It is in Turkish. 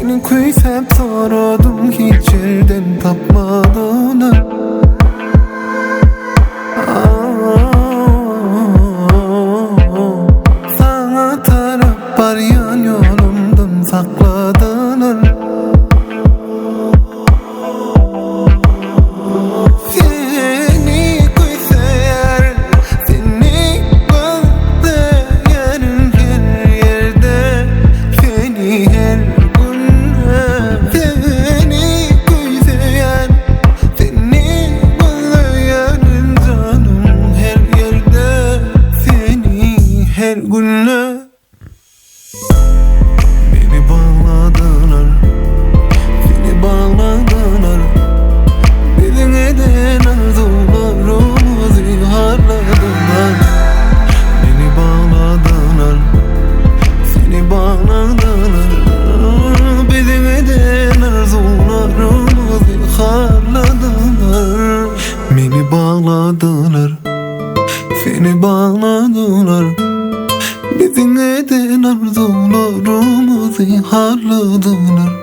Seni kuyup taradım, hiç yerden tapmadılar. Sana taraf var, yan yolumdan sakladılar. Seni kuyup eğer, seni bekleyen her yerde, seni her gün, seni kuyup eğer, seni bekleyen canım her yerde, seni her gün. Beni bağladılar, seni bağladılar. Bizim eden arzularımızı harladılar. Beni bağladılar, seni bağladılar. Bizim eden arzularımızı harladılar. Beni bağladılar, seni bağladılar. Bizim eden arzularımızı harladılar.